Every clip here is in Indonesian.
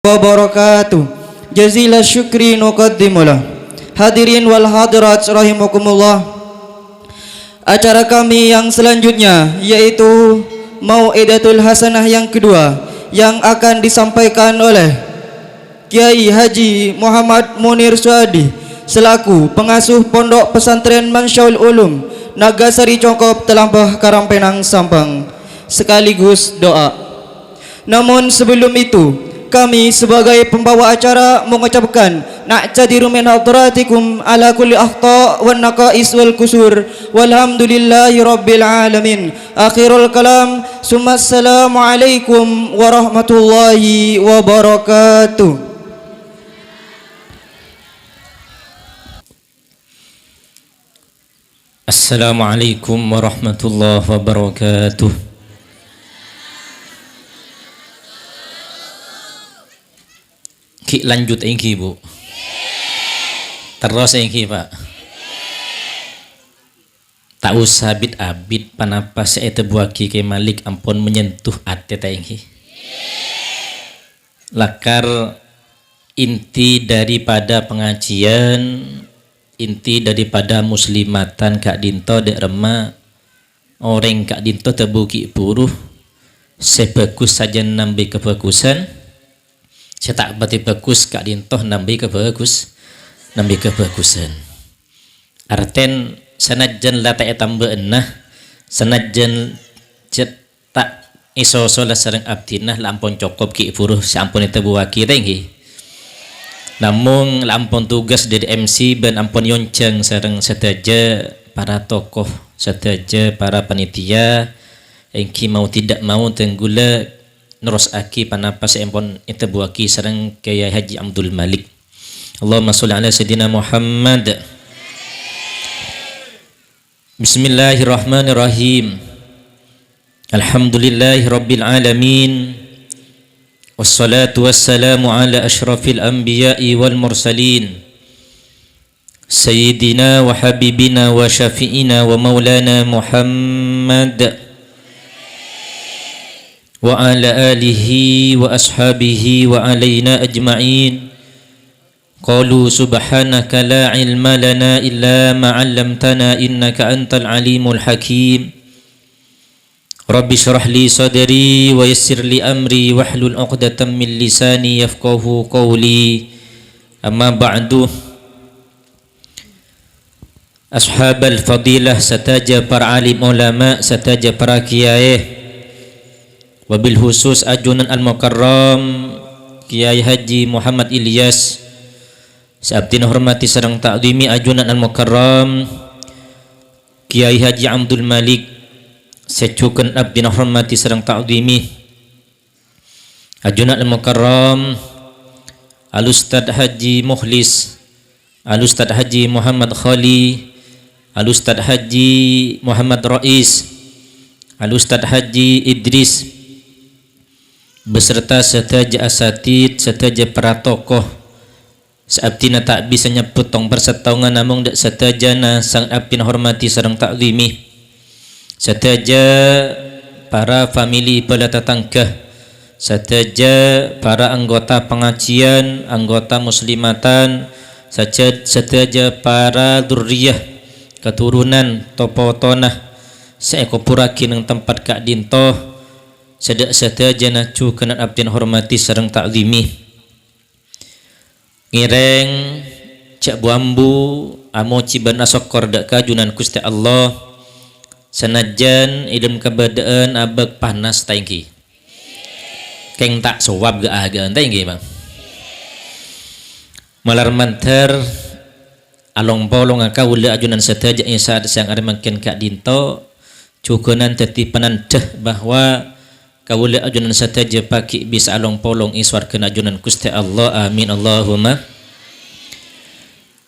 Wabarakatuh. Jazila syukri nuqaddimulah. Hadirin wal hadirat rahimakumullah. Acara kami yang selanjutnya yaitu Mau'idatul Hasanah yang kedua yang akan disampaikan oleh Kiai Haji Muhammad Munir Suadi selaku pengasuh Pondok Pesantren Mansyaul Ulum Nagasari Congkop Telampah Karangpenang Sampang, sekaligus doa. Namun sebelum itu kami sebagai pembawa acara mengucapkan na'tadiru min hadratikum ala kulli akhta' wan naqais wal kusur walhamdulillahi rabbil alamin. Akhirul kalam, summa assalamu alaikum warahmatullahi wabarakatuh. Assalamualaikum warahmatullahi wabarakatuh. Ki lanjut ingki bu. Terus ingki pak. Tak usah abid panapa seete buaki ke malik ampun menyentuh ate ta ingki. Lakar inti daripada pengajian, inti daripada muslimatan kak dinto dek remah orang kak dinto tebuki buruh sebagus saja nambi kebagusan. Saya tak berarti bagus kak dintoh nambi kebagusan. Arten sanajan lata etam beenah, sanajan cetak iso lah sareng abdinah lampon cokop ki buruh sampun itu buaki tinggi. Namun lampon tugas dari MC ben ampun yonceng sareng sedaja para tokoh, sedaja para panitia engki mau tidak mau tenggula Nurus aki panapa seempon itu buaki sareng Kiai Haji Abdul Malik. Allahumma sholli ala sayyidina Muhammad. Bismillahirrahmanirrahim. Alhamdulillahi rabbil alamin. Wassalatu wassalamu ala asyrafil anbiya'i wal mursalin. Sayyidina wa habibina wa syafi'ina wa maulana Muhammad wa ala alihi wa ashabihi wa alaina ajma'in. Qalu subhanaka la ilma lana illa ma 'allamtana innaka antal alimul hakim. Rabbi shrah li sadri wa yassir li amri wahlul 'uqdatam min lisani yafqahu qawli. Amma ba'du. Ashabal fadilah, sataja para alim ulama, sataja para kiai, wabil khusus ajunan al-mukarram Kiai Haji Muhammad Ilyas seabdina hormati sareng ta'zimi ajunan al-mukarram Kiai Haji Abdul Malik secukeun abdina hormati sareng ta'zimi ajunan al-mukarram al-ustad Haji Mukhlis, al-ustad Haji Muhammad Khali, al-ustad Haji Muhammad Rais, al-ustad Haji Idris beserta setaja asatid, setaja para tokoh seabdina tak bisa nyebut tong persetongan namun dak setajana sang abdina hormati sareng ta'zimi, setaja para famili bala tetangga, setaja para anggota pengajian, anggota muslimatan, setaja para dzurriyyah keturunan topo tonah seeko puraki nang tempat kak dintoh sedak setaja nacu kena abdin hormati sareng ta'zimi. Ngireng cak buambu amo ciban asokor dak kajunan Gusti Allah sanajan idem kabadaan abag panas taingki keng tak sowab ga agaan taingki bang malar manter along polong akawula ajunan setaja saat siang ada makin kak dinto cukunan tetipanan deh bahwa kawula ajunan sataja paki bisa along polong iswar kena ajunan Gusti Allah, amin Allahumma.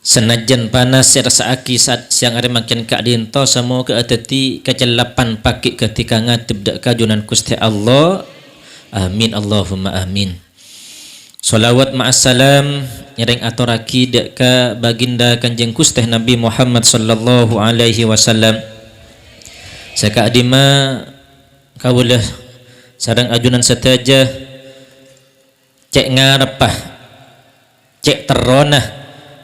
Senajan panas serasa aki saat siang hari makin kak dinto semua ke atati kecelapan paki ketika ngatib dak kajunan Gusti Allah, amin Allahumma amin. Salawat ma'assalam nyereng aturaki dak ka baginda kanjeng Gusti Nabi Muhammad sallallahu alaihi wasallam. Saka adima kawula sareng ajunan setaja cek ngarepah cek teronah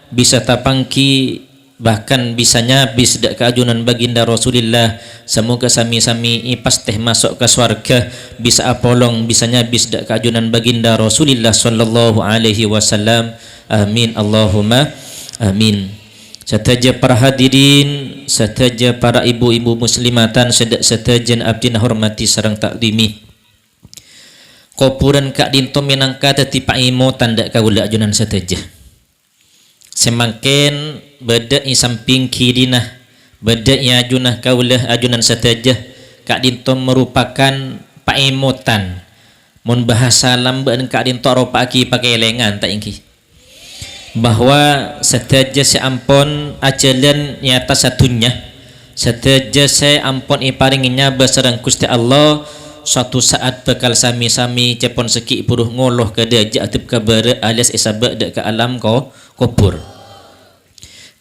bisa tapangki bahkan bisanya bis dak keajunan baginda Rasulullah semoga sami-sami ipas teh masuk ke surga bisa apolong bisanya bis dak keajunan baginda Rasulullah sallallahu alaihi wasallam amin Allahumma amin. Sataja para hadirin, sataja para ibu-ibu muslimatan satajan abdina hormati sareng takdimi. Kopuran kak dinto minangka teti paimo tanda kaula ajunan sataja. Semakin beda i samping kirina, beda i ajunah kaula ajunan sataja. Kak dinto merupakan paimotan. Mun bahasa lamban kak dinto ropaki pakai lengan tak ingki. Bahwa setaja seampun ajalan nyata satunya setaja saya ampun iparinginya basarang Gusti Allah suatu saat bakal sami-sami cepon seki puruh ngoloh ke dajak atip kabar alias isabak dak ke alam kubur.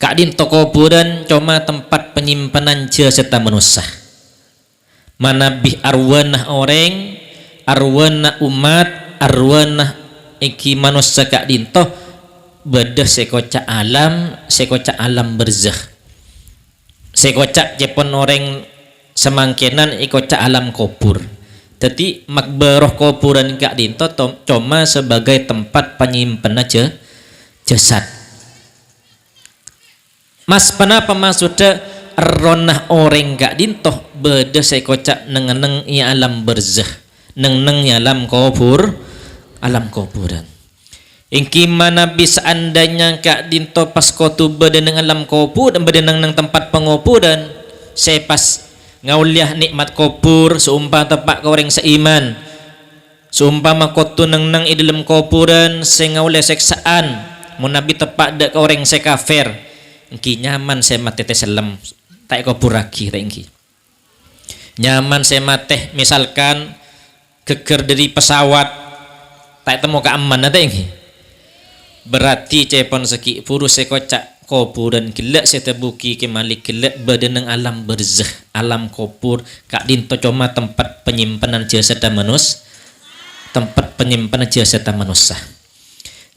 Kak dinto kuburan cuma tempat penyimpanan jasad manusia manabih arwanah orang arwanah umat arwanah iki manusia kak dinto bedah sekocak alam berzah sekocak jepon orang semangkenan ikocak alam kubur. Jadi makbaroh kuburan kak dinto cuma sebagai tempat penyimpanan jasad. Mas kenapa maksudnya ronah orang kak dinto bedah sekocak neng i alam berzah neng i alam kuburan. Ingki mana bisa andanya kak dinto pas kotu badan dengan alam kubur dan badan nang tempat penguburan saya pas ngauliah nikmat kubur seumpama tepak ke orang seiman seumpama kotu nang i dalam kuburan saya ngauliah seksaan mun nabi tepak dak ke orang saya kafir ingki nyaman saya mati selam tak kubur lagi tak ingki nyaman saya mati misalkan geger dari pesawat tak temu keamanan tak ingki berarti cepon seki puru sekocak kuburan gelak setebuki kemalik gelak badan ng alam berzah alam kubur kak dinto cuma tempat penyimpanan jasad manusia tempat penyimpanan jasad manusia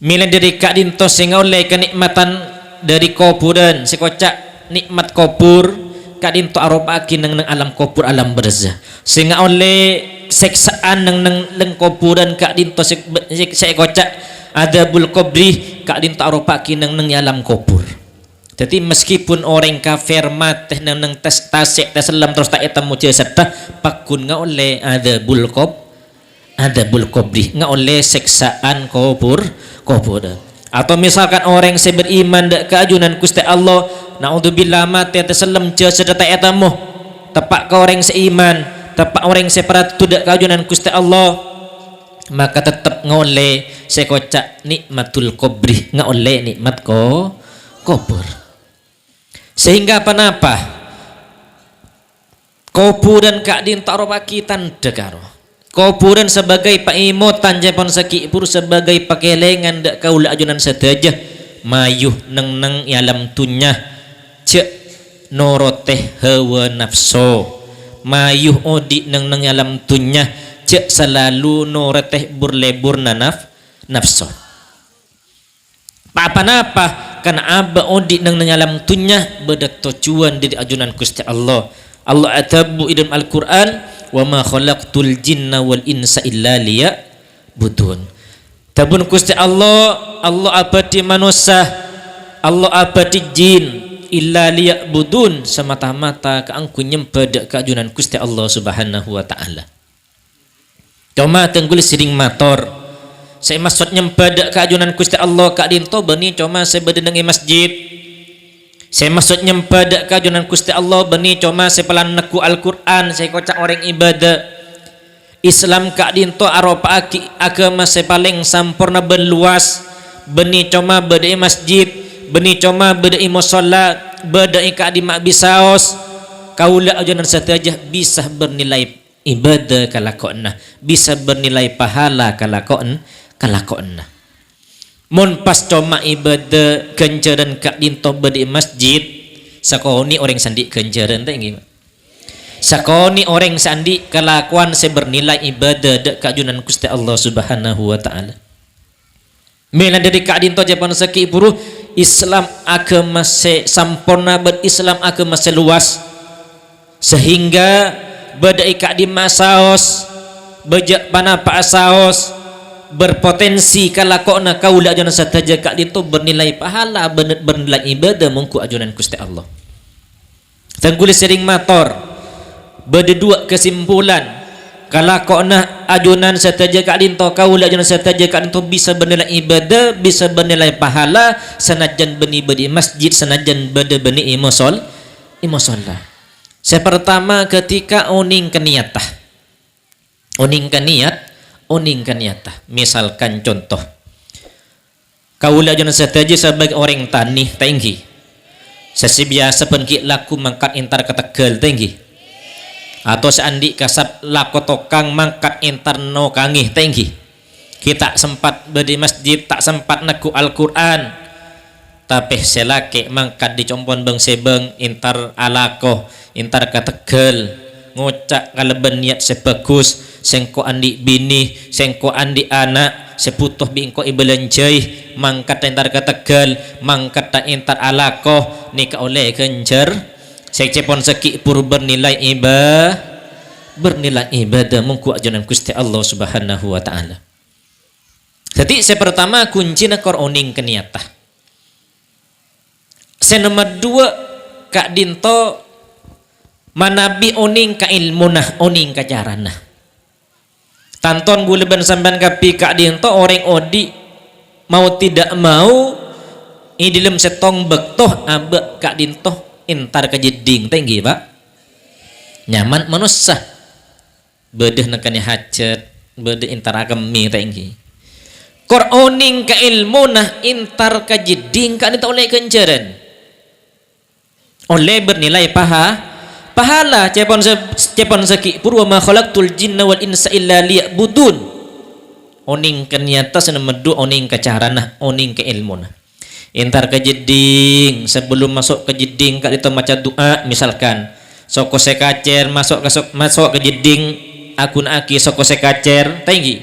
milih dari kak dinto sehingga oleh kenikmatan dari kuburan sekocak nikmat kubur kak dinto arobaki ng alam kubur alam berzah sehingga oleh seksaan ng kuburan kak dinto sekocak adabul kubri kak dinto arupaki nang alam kubur. Jadi meskipun orang kafir mati nang tasik taselam terus tak etemu jasad pakun nga oleh adabul kubri nga oleh seksaan kubur atau misalkan orang yang beriman dak keajunan Gusti Allah naudzubillah mati taselam jasad tak etemu tepak ke orang seiman tepak orang separatu dak keajunan Gusti Allah maka tetap ngoleh sekocak nikmatul kubri ngoleh nikmat kubur sehingga apa kuburan kak dinto arobaki tanda karo kuburan sebagai paimotan japon seki pur sebagai pakelengan dak kaula ajunan sedajah mayuh neng alam tunya cek noroteh hawa nafsu mayuh odi neng alam tunya cek selalu noreteh burlebur nafsu apa karena aba odi nang alam tunya bedat tujuan dari ajunan Gusti Allah atabu idam Al-Quran wa ma khalaqtul jinna wal insa illa liya'budun tabun Gusti Allah abadi manusia Allah abadi jin illa liya'budun semata-mata keangku nyembah keajunan Gusti Allah subhanahu wa ta'ala. Cuma tenggulis sering mator saya maksud nyembadak keajunan Gusti Allah kak dinto bani cuma saya berdengi masjid saya maksud nyembadak keajunan Gusti Allah bani cuma saya pelan neku Al-Quran saya kocak orang ibadah Islam kak dinto aropa agama saya paling sampurna berluas bani cuma berdai masjid bani cuma berdai musola berdai kak di mak bisaos kaulah ajunan satajah bisa bernilai ibadah kalakonna bisa bernilai pahala kalakonna mun pas cuma ibadah ganjaran kak dinto badi masjid sakoni orang sandi ganjaran tak ingin sakoni orang sandi kelakuan saya bernilai ibadah dak kajunan Gusti Allah subhanahu wa ta'ala Mela dari kak dinto japan seki puru Islam agama se sampurna berislam agama seluas sehingga badai kak di masaos bejak panapa asaos berpotensi kalakona kaula ajunan sataja kak dinto bernilai pahala bernilai ibadah mungku ajunan Gusti Allah. Tangguli sering mator beda dua kesimpulan kalakona ajunan sataja kak dinto kaula ajunan sataja kak dinto bisa bernilai ibadah bisa bernilai pahala sanajan beni bedi masjid sanajan beda beni imusol imusolla. Sepertama ketika oning keniatah oning keniatah misalkan contoh kaula ajunan sataja sebagai orang tani tinggi sesi biasa pengki laku mangkat intar ketegel tinggi atau seandi kasap lako tokang mangkat interno kangih tinggi kita sempat bedi masjid tak sempat naku Al-Quran tapi selake mangkat di compon beng sebeng intar alako intar kategel ngocak kaleben niat sebagus sengko andi bini sengko andi anak seputuh bingko ibelenjai mangkat intar kategel mangkat tak intar alako nika oleh kencer sekcepon seki pur bernilai ibadah mungku ajunan Gusti Allah Subhanahu wa taala. Jadi pertama kunci nakor oning keniatah. Nomor dua kak dinto manabi oning ka ilmunah oning ka carana. Tanton guleben sampean kapi kak dinto orang odi mau tidak mau i dilem setong bektoh abe kak dinto intar kejeding tinggi pak nyaman manusia bedeh nekani hajat bedeh intar agami tinggi kor oning ka ilmu nah intar kejeding kan itu oleh kenceran oleh bernilai pahala cepon seki purwa ma khalaqtul jinna wal insa illa liya'budun oning kenyata senemedu oning kecarana oning ke ilmu nah intar kejeding sebelum masuk ke jeding kak itu maca doa misalkan soko sekacer masuk ke jeding akun aki soko sekacer tinggi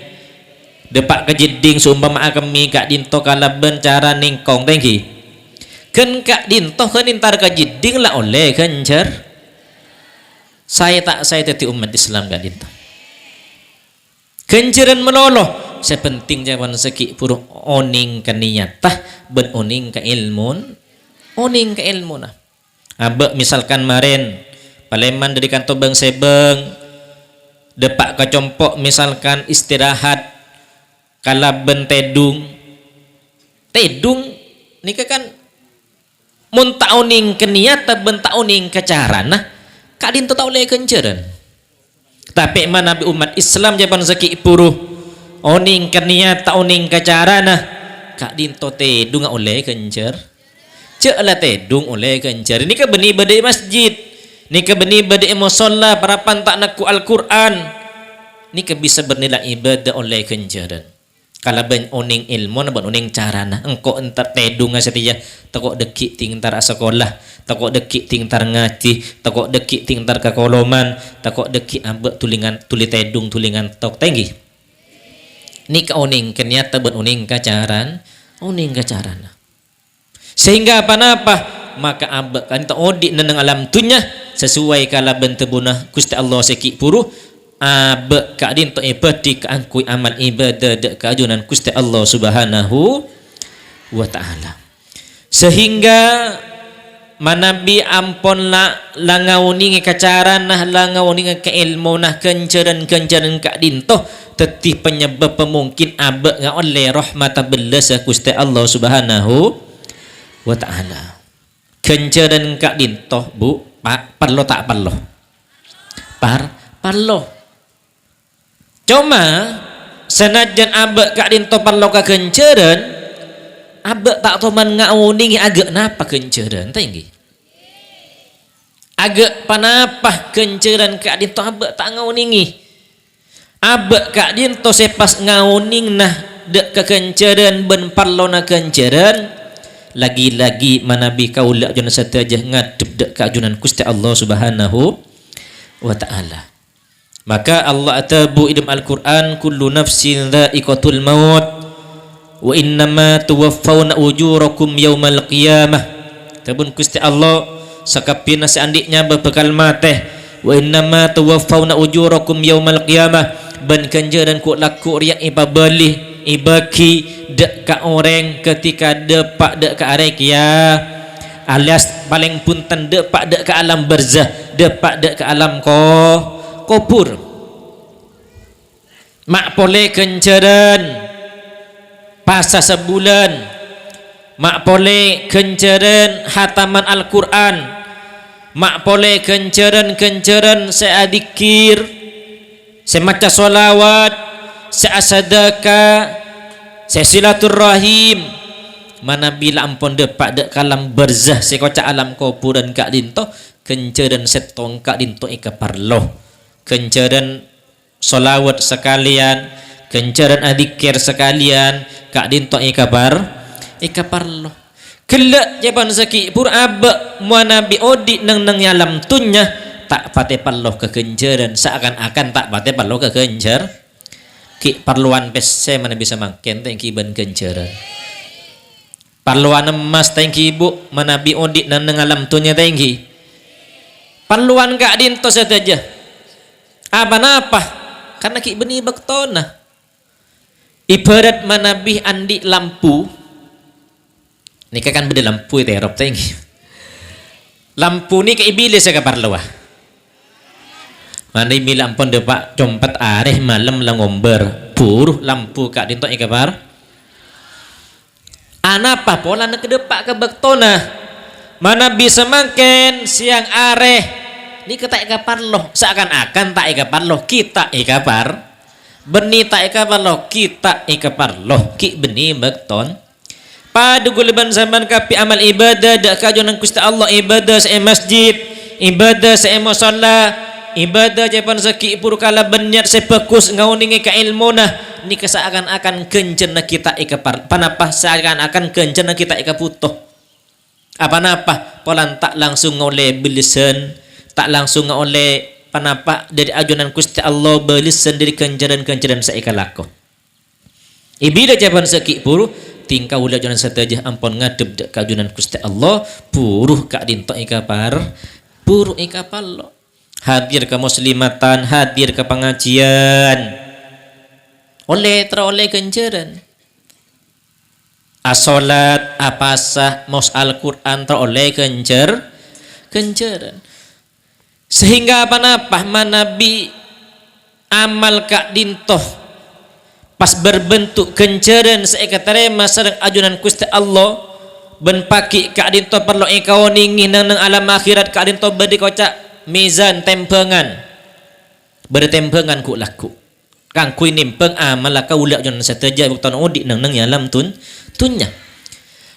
depak ke jeding sumpama akemi kak dinto kalaben cara ningkong tinggi ken kak dinto kan intar ke jeding lah oleh kencer saya teti umat Islam kak dinto kenceran meloloh sepenting jawaban seki puru oning keniatah ben oning ke ilmun nah abe misalkan maren paleman dari kantor bang sebeng depak kecompok misalkan istirahat kalaben tedung nika kan mun ta oning keniatah ben ta oning kecarana kak dinto tau le kenceran tapi mana umat Islam jawaban seki puru oning keniata oning kacarana kak dinto tedung oleh kencer cek lah tedung oleh kencer ini ke beni badai masjid ini ke beni badai musolla parapan tak naku Al-Quran ini ke bisa bernilai ibadah oleh kenceran kalau ben oning ilmu na ben oning carana engkau entar tedung setia takok dekik tingtar sekolah takok dekik tingtar ngaji takok dekik tingtar kakoloman takok dekik ambek tuli tedung tulingan tok tinggi ni ka oning kenyata ben oning kacaran sehingga apa maka abak kan ta odi neneng alam tunya sesuai kala bentebunah Gusti Allah seki puru abak ka din to ibadi ka angkui amal ibadah dak kajunan Gusti Allah Subhanahu wa taala sehingga manabi ampon langauning kacaran nah langauning ka ilmu nah kenceran ka dinto teti penyebab pemungkin abek nga oleh rahmatabillah sa Gusti Allah Subhanahu wa taala kenceran kak dintoh bu perlo tak perlo perlo cuma senajan abek kak dintoh perlo ka kenceran abek tak toman ngauningi agak napa kenceran tinggi agak panapa kenceran kak dintoh abek tak ngauningi abek kak dinto sepas ngauning nah dek kekenceran ben parlona kenceran lagi-lagi manabi kaula jana satajah ngadep dek kajunan Gusti Allah Subhanahu wa taala maka Allah atabu idam Al-Quran kullu nafsin dha'iqatul maut wa innama tuwaffawna ujurakum yaumal qiyamah. Tabun Gusti Allah sakapina seandiknya berbekal mateh wa innama tuwaffawna ujurakum yaumal qiyamah ban ganjaran ku laku riak ibabali ibaki dek ka orang ketika depak dek ka arek ya, alias paling punten depak dek ka alam barzah, depak dek ka alam kubur. Mak pole kencaran pasah sebulan, mak pole kencaran hataman Al-Quran, mak pole kencaran seadikir, semaca solawat, seasadaka, sesilaturrahim. Mana bila ampun depak dek kalam barzah sekoca alam kuburan kak dinto kencaran setong kak dinto ika parloh, kencaran solawat sekalian, kencaran adikir sekalian kak dinto ika parloh. Kelak jaban saki pur abak muanabi odi nang yalam tunya tak pate parloh ke kencaran, seakan-akan tak pate parloh ke kencar ki parluan pesse mana bisa mangken thank ban kencaran. Parluan emas thank ibu mana bi odi nang alam tunya thank parluan kak dinto saja apa karena ki beni baktona ibarat manabih andi lampu ni kan beda lampu itu Eropa tinggi lampu ni ke ibilis ya kaparlawa mana ibi lampon depak compat areh malam langomber puruh lampu kak dinto ikapar anapa pola nak kedepak ke baktona mana bisa makan siang areh ni kata ikapar loh seakan-akan tak ikapar loh kita ikapar beni tak ikapar loh kita ikapar loh ki beni bakton pada guliban zaman kapi amal ibadah dak kajunan Gusti Allah ibadah se masjid ibadah se musalla ibadah japan seki pur kala berniat sepekus ngauningi ka ilmuna ni seakan-akan kencerna kita ikapar panapa seakan-akan kencerna kita ikaputoh apa napa polan tak langsung oleh bilisan tak langsung oleh panapa dari ajunan Gusti Allah belisan dari kenjaran-kenjaran saikalako ibida japan seki puru tingkah ulah ajunan satajah ampun ngadep dek ajunan Gusti Allah puruh kak dinto ikapar puruh ikapallo hadir ke muslimatan hadir ke pengajian oleh kenjaran asolat apasah mos Al-Quran teroleh kenjaran sehingga apa manabi amal kak dintoh pas berbentuk kencaran seekatarema sareng ajunan Gusti Allah ben paki kak dintoh perlu engkau ningin nang alam akhirat kak dintoh beri kocak mizan tempengan bertempengan ku laku kang kui nimpeng amal kau ulah ajunan seteja buktan odik nang alam tunya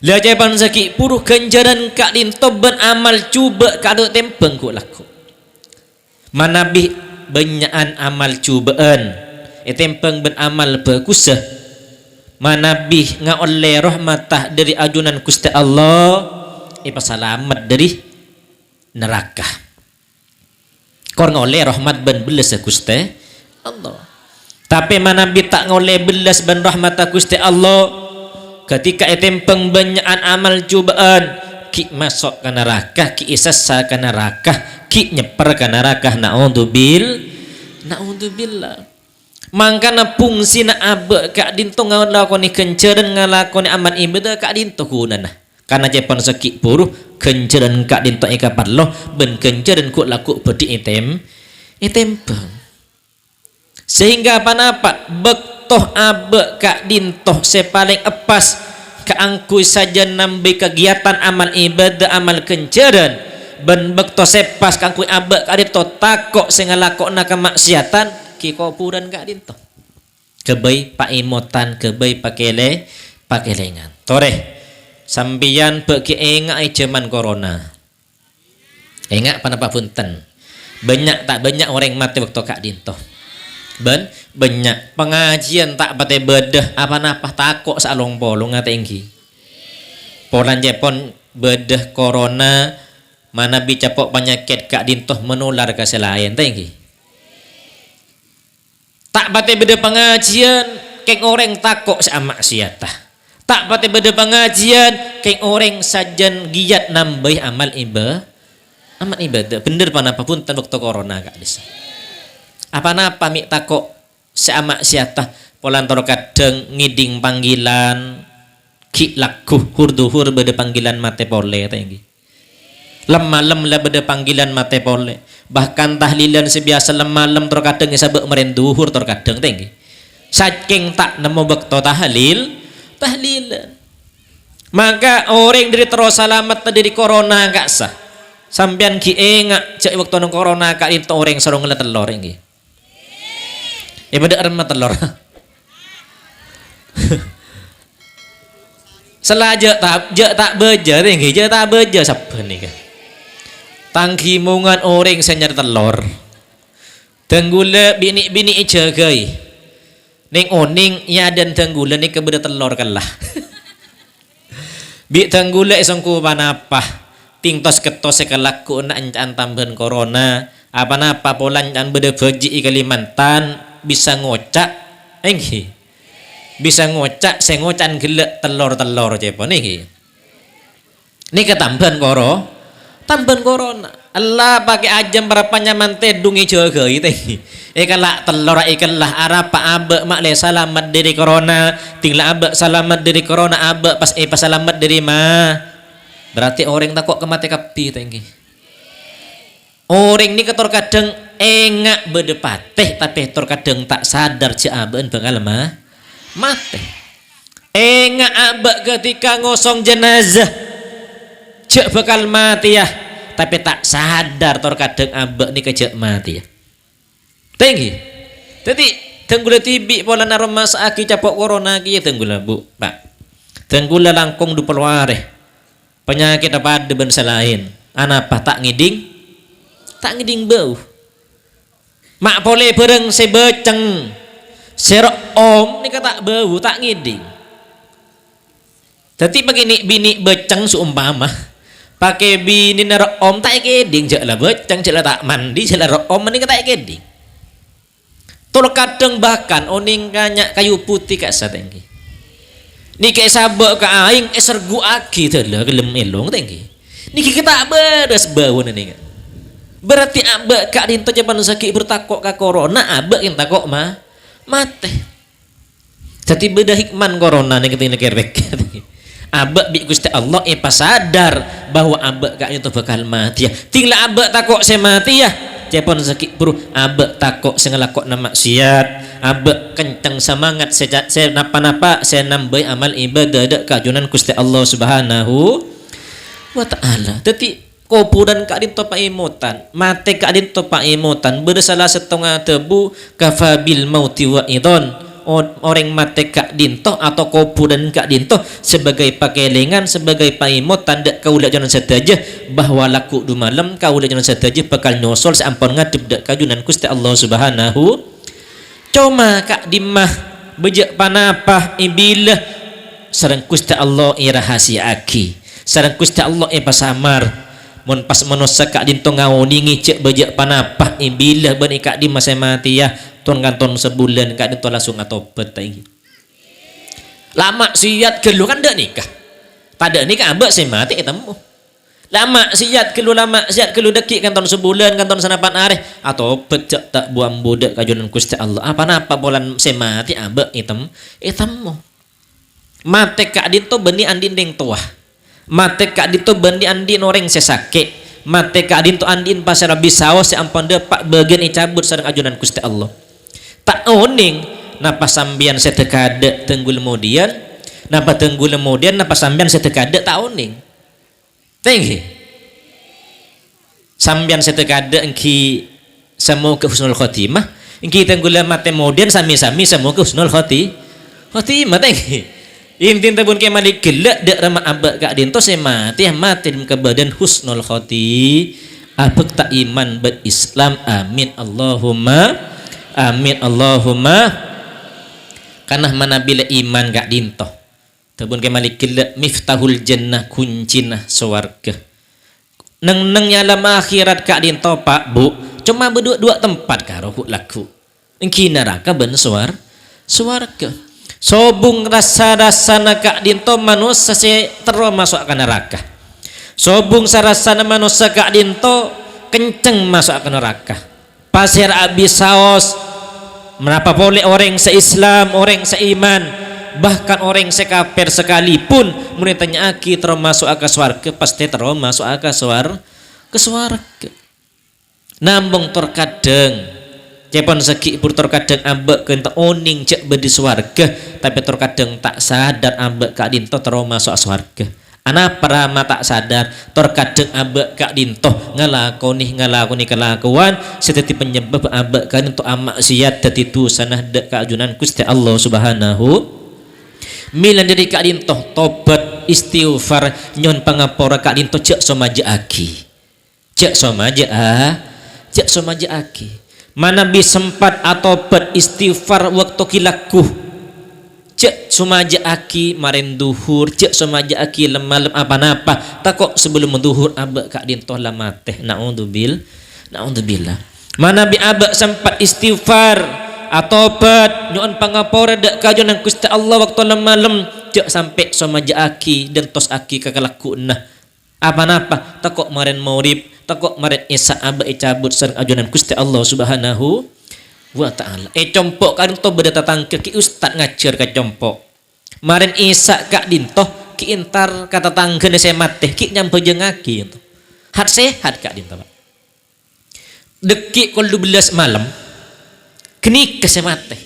lajaban saki puruh kencaran kak dintoh ben amal cuba kak do tempeng ku laku manabih benyaan amal cubaan etempeng beramal berkusah manabih nga oleh rahmatah dari ajunan Gusti Allah ipasalamat dari neraka kor ngoleh rahmat ben belas Gusti Allah tapi manabih tak ngoleh belas ben rahmatah Gusti Allah ketika etempeng benyaan amal cubaan ki masuk ke neraka ki isassa ke neraka ki nyeper ke neraka naudzubillah mangkana fungsi na abe kak dinto ngalakoni kencaran ngalakoni amal ibadah kak dinto kunana karena japan seki puru kencaran kak dinto ika parlo ben kencaran ku laku bedi itempeng sehingga apa bektoh abe kak dinto sepaling epas keangkui saja nambi kegiatan amal ibadah amal kencaran ben bekto sepas kangkui abek kadito takok sing ngalakokna kemaksiatan ki kuburan kak dinto kebay paimotan kebay pakelengan toreh sambian beki engak jaman corona engak panapa punten banyak tak banyak orang mati waktu kak dinto ben banyak pengajian tak pate bedah apa napa takok salong bolong ngatinggi polan Jepon bedah corona mana bicapok penyakit kak dintoh menular ke selain tinggi tak bate beda pengajian keng orang takok sama maksiatah tak pati beda pengajian kayak orang sajan giat nambah amal ibadah bener panapa pun tan waktu corona kak desa apa napa mik takok seamak siatah polantor kadang ngiding panggilan ki laku hurduhur beda panggilan mate pole tenggi lemah lah beda panggilan mate pole bahkan tahlilan sebiasa lemah terkadang sabek merenduhur terkadang tenggi saking tak nemu bekto tahlilan maka orang dari terus selamat dari corona gak sah sampean ki engak cek waktu nang corona kak itu orang sarung ngeliat telur ini ya pada remah telur selaja tak beja tinggi je tak beja siapa nih kan tangki mungan orang senyar telur tenggula bini jagai ning oning ya dan tenggula ni kebeda telur kalah bi tenggula isongku panapa tingtos ketos sekalaku nak encan tambahan corona apa napa polan encan beda beji Kalimantan bisa ngocak enghi bisa ngocak saya ngocan gelek telur cepo nih ini ketambahan tambahan corona Allah pakai ajam berapa nyaman tedungi jaga itu ikalak telur ikallah arapa abe mak le selamat dari corona tinggal abe selamat dari corona abe pas selamat dari berarti orang tak kok kemati kapi tinggi orang ini ketor kadang engak bedepateh tapi tor kadang tak sadar si abe bakal mati engak abe ketika ngosong jenazah cek bakal mati ya tapi tak sadar tor kadang abe ni kejak mati ya tinggi jadi tenggula tibi pola narom mas aki capok corona ki tenggula bu pak tenggula langkong du peluare penyakit apa ada bangsa lain anapa tak ngiding bau mak pole bereng sebeceng serok om ni kata bau tak ngiding jadi begini bini beceng seumpama pakai bini naro om tak ngiding jelah beceng jelah tak mandi jelah om ni kata ngiding tol kadang bahkan oning kanyak kayu putih kak satenggi ni kayak sabak ke aing sergu aki telah gelem elong tenggi ni kita beres bau nih berarti abak kak dinto japan sakit bertakok ke corona abak yang takok mate jadi beda hikman corona nih ketika kerek abak bi Gusti Allah pas sadar bahwa abak kak itu bakal mati ya tinggal abak takok saya mati ya cepon sakit buru abe takok sengelakok nama maksiat abe kencang semangat saya napa saya nambah amal ibadah dak kajunan Gusti Allah Subhanahu wa taala teti kopuran kak dinto paimutan mate kak dinto paimutan bersalah setengah tebu kafabil mauti wa idon orang mate kak dinto atau kopuran kak dinto sebagai pakelengan sebagai paimut tanda kaulah jangan setaja bahwa laku du malam kaulah jangan setaja bakal nyosol seampun ngadep dak kajunan Gusti Allah Subhanahu cuma kak dimah bejak panapah ibilah sareng Gusti Allah rahasia aki sareng Gusti Allah pasamar mun pas manosa kak dinto ngawoningi cek bejak panapah ibilah bani kak dimah saya mati ya ton kanton sebulan kak dinto langsung atobat tadi lama siat gelu kan dak nikah pada nikah abak saya mati ketemu lama siat gelu dekik kanton sebulan kanton sanapan areh atau pecak tak buang budak kajunan Gusti Allah apa napa bulan saya mati abak itemu mate kak dinto beni andin deng tua mate kak dinto beni andin orang sesake mate kak dinto andin pasar bisao seampun depak bagian icabut sareng ajunan Gusti Allah tak oning napa sambian setekade tenggul kemudian napa tenggul kemudian napa sambian setekade tak oning tinggi sambian setekade engki semu ke husnul khotimah engki tenggul mate kemudian sami-sami semu ke husnul khotimah tinggi intin tabun ke malik gelak dak rama abak kak dinto mati matin ke badan husnul khotimah abek tak iman berislam amin Allahumma karena mana bila iman gak dinto tabun ke malik gila miftahul jannah kuncina swarga neng nyalam akhirat kak dinto pak bu cuma berdua tempat karo laku engki neraka ben swarga Sobung rasa-rasa kak dinto manusia se terus masuk ke neraka. Sobung sarasana manusia kak dinto kenceng masuk ke neraka. Pasir abis saos. Menapa boleh orang se-Islam, orang seiman, bahkan orang sekafir sekalipun mulai tanya aki terus masuk ke swarga, pasti terus masuk ke swarga. Nambung terkadang cepon seki pur terkadang ambek kenta oning cek bedi swarga, tapi terkadang tak sadar ambek kak dinto terus masuk swarga. Anak perama tak sadar terkadang ambek kak dinto ngalakoni kelakuan seteti penyebab ambek kak dinto maksiat dadi dosanah dek keajunan Gusti Allah Subhanahu milan dari kak dinto tobat istighfar nyon pangapora kak dinto cek somaja aki mana bisa sempat atau bet istighfar waktu kilaku cek sumaja aki maren duhur cek sumaja aki lemah apa-apa tak kok sebelum menduhur abek kak dintoh lamateh naudzubillah mana bi abek sempat istighfar atau bet nyon pangapora dek kajunan Gusti Allah waktu lemah cek sampai sumaja aki dan tos aki kakalaku nah apa-apa tak kok maren maurib tak kok maren isa abek cabut sareng ajunan Gusti Allah Subhanahu wa ta'ala. Compok kak dinto beda tatangkir ki ustad ngajar ka compok maren isa kak dinto ki intar kata tangga saya mate ki nyampe jengaki itu hat sehat kak dinto pak dekik kol 12 malam kenik ke saya mate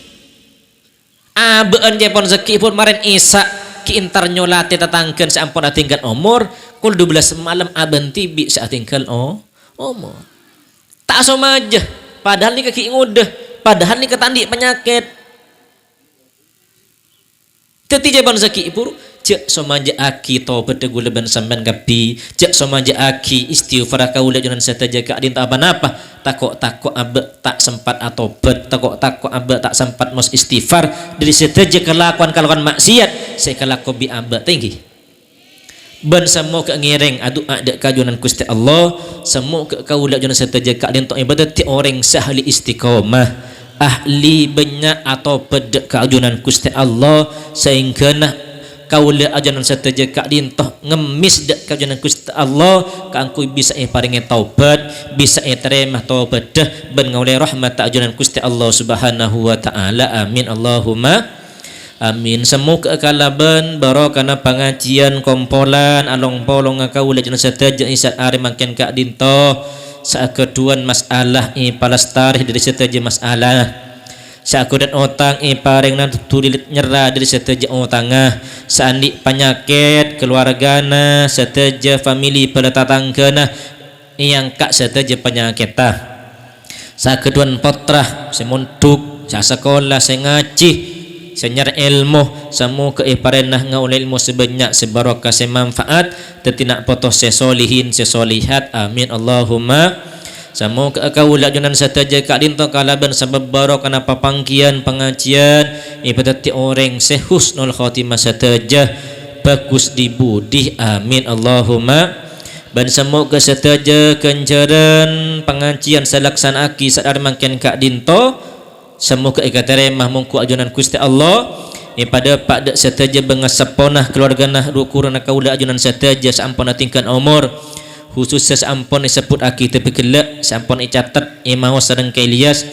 abeen jepon zeki pun maren isa ki intar nyolate tatangken sampun atinggal umur kol 12 malam aben tibi satinggal umur tak somaja padahal ni kaki ngudah padahal ni ketandi penyakit teti jaban zaki pur cek somaja aki tobat tegula ban samban kapi cek somaja aki istighfar kaula junan sataja kak dinta apa-apa takok abe tak sempat atau bet takok abe tak sempat mos istighfar dari sataja kelakuan maksiat saya kelaku bi abe tinggi ban semua ke ngireng adu ada kajunan Gusti Allah semua ke kaula junan sataja kak dinta ibadat ti orang sahli istiqomah ahli banyak atau pedek keajunan Gusti Allah sehingga nah kaula ajanan sataja kak dintoh ngemis dek keajunan Gusti Allah kangku bisa paringi taubat bisa teremah taubat dah ben ngaulai rahmat ajunan Gusti Allah Subhanahu wa taala amin Allahumma amin semoga kalaban barokana pengajian kompolan along polong kaula ajanan sataja isat are makin kak dintoh saat keduan masalah palestarih dari setaja masalah saat keduan otang paring nan tulilit nyerah dari setaja otangah saandi penyakit keluargana setaja family pada tatangkana yang kak setaja penyakit saat keduan potrah semunduk saat sekolah saya ngaji senyar ilmu semua keiparenah ngaul ilmu sebanyak sebarokah semanfaat tetinak potoh sesolihin sesolihat amin Allahumma semua kaula junan sataja kak dinto kalaban sebab barokah papangkian pengajian ibadati orang sehusnul khatimah sataja bagus dibudi amin Allahumma ban semoga sataja kenjaran pengajian salaksanaki sadar makin kak dinto semoga ikateremah mungku ajunan Gusti Allah pada pada sataja bengasaponah keluarga nah rukurana kaula ajunan sataja sampun tingkan umur khusus sampun disebut aki tapi kelak sampun catat mau sareng Ilyas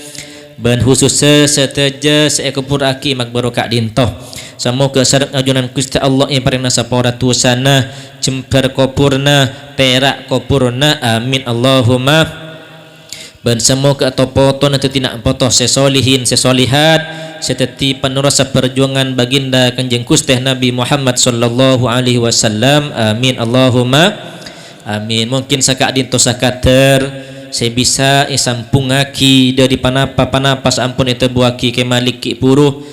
ban khusus sataja saekupur aki makbaro kak dintoh semoga sareng ajunan Gusti Allah parina sapora tuasana jembar kopurna terak kopurna amin Allahumma ban semoga topoto nanti tidak potoh sesolihin sesolihat seteti penerus perjuangan baginda kanjeng Gusti Nabi Muhammad sallallahu alaihi wasallam amin Allahumma amin mungkin sakak dinto sakater saya bisa isampung aki dari panapa sampun itu buaki ke malik ki puruh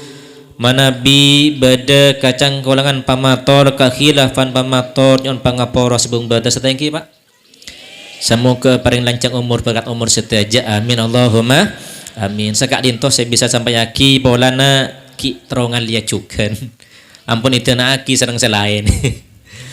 manabi bada kacang kolangan pamator kakhilafan pamator nyon pangaporo sebung bada setengki pak semoga paling lancang umur berkat umur setaja amin Allahumma amin sakak dinto saya bisa sampai aki bolana ki terongan liat cukan ampun itu na aki serang selain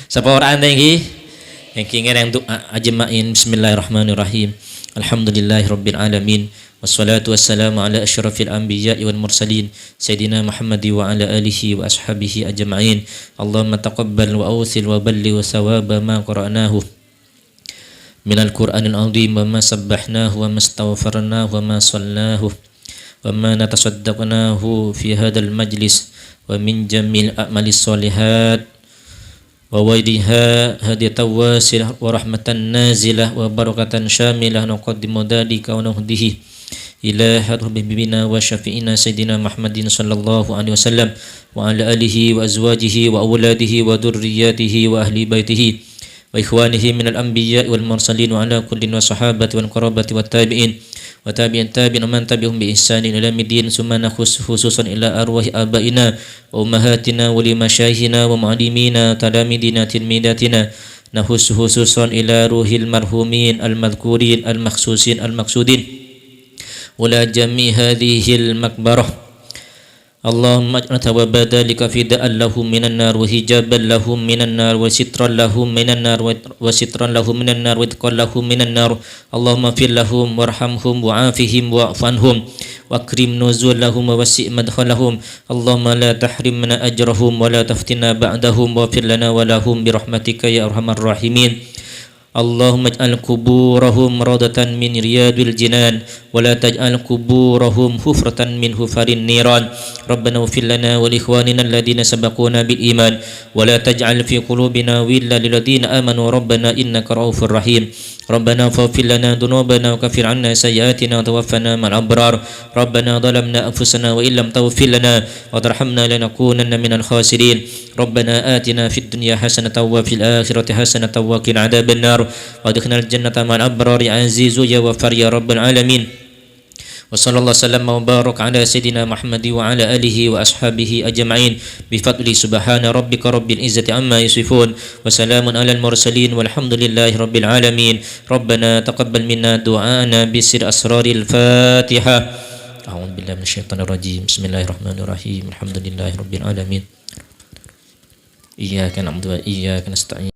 siapa orang anda yang kingin yang doa ajma'in bismillahirrahmanirrahim Alhamdulillahi Rabbil Alamin. Wassalatu wassalamu ala asyrafil anbiya'i wal mursalin Sayyidina Muhammadi wa ala alihi wa ashabihi ajma'in. Allahumma taqabbal wa awsil wa balli wa thawaba ma qara'nahu minal Qur'anil azim wa ma sabbahnahu wa ma astaghfarnahu wa ma sallahu wa ma natasaddaqnahu fi hadal majlis wa min jamil a'malis solihat wa wadiha hadiyatan wasilah wa rahmatan nazilah wa barakatan syamilah nuqaddimu dalika wa nuhdihi ila habibina wa syafi'ina sayyidina Muhammadin sallallahu alaihi wasallam wa ala alihi wa azwajihi wa awladihi wa dhurriyyatihi wa ahli baitihi wa ikhwanihi minal anbiya'i wal mursalin wa ala kullin wa sahabati wal qarabati wat tabi'in wa tabi'in tabi'in man tabi'hum bi ihsanin ila middin summa khususan ila arwahi abaina wa ummahatina wa limasyaihina wa mu'allimina talamidina tilmidatina khususan ila ruhil marhumin al madhkurin al makhsusin al maksudin wala jami hadhil makbarah. Allahumma aj'al thawaba dhalika fida'an lahum minan nar wa hijaban lahum minan nar wa sitran lahum minan nar wa sitran lahum minan nar wa itqan lahum minan nar. Allahumma fir lahum warhamhum wa'afihim wa'fanhum wa akrim nuzulahum wa wasi' madkhalahum. Allahumma la tahrimna ajrahum wa la taftina ba'dahum wa fir lana wa lahum bi rahmatika ya arhamar rahimin. Allahumma ij'al kuburahum rawdatan min riyadil jinan wa la taj'al kuburahum hufratan min hufarin niran. Rabbana ighfir lana wa li ikhwanina alladhina sabaquna bil iman wa la taj'al fi qulubina ghillan lil ladzina amanu rabbana innaka ra'ufur rahim. Rabbana faghfir lana dhunubana wa kaffir 'anna sayyi'atina wa tawaffana ma'al abrar. Rabbana dhalamna anfusana wa illam taghfir lana wa tarhamna lanakunanna minal khasirin. Rabbana atina fid dunya hasanatan wa fil akhirati hasanatan wa qina 'adzaban nar. Wadkhilnal jannata ma'al abrari azizu ya wafar ya rabbal alamin. Wa sallallahu wasallam wa baraka ala sayyidina Muhammadi wa ala alihi wa ashabihi ajma'in bi fadli subhana rabbika rabbil izzati amma yasifun wa salamun alal mursalin walhamdulillahi rabbil alamin. Rabbana taqabbal minna du'ana bi sir asraril Fatiha. A'udzu billahi minasyaitonir rajim. Bismillahirrahmanirrahim. Alhamdulillahi rabbil alamin. Iyyaka na'budu wa iyyaka nasta'in.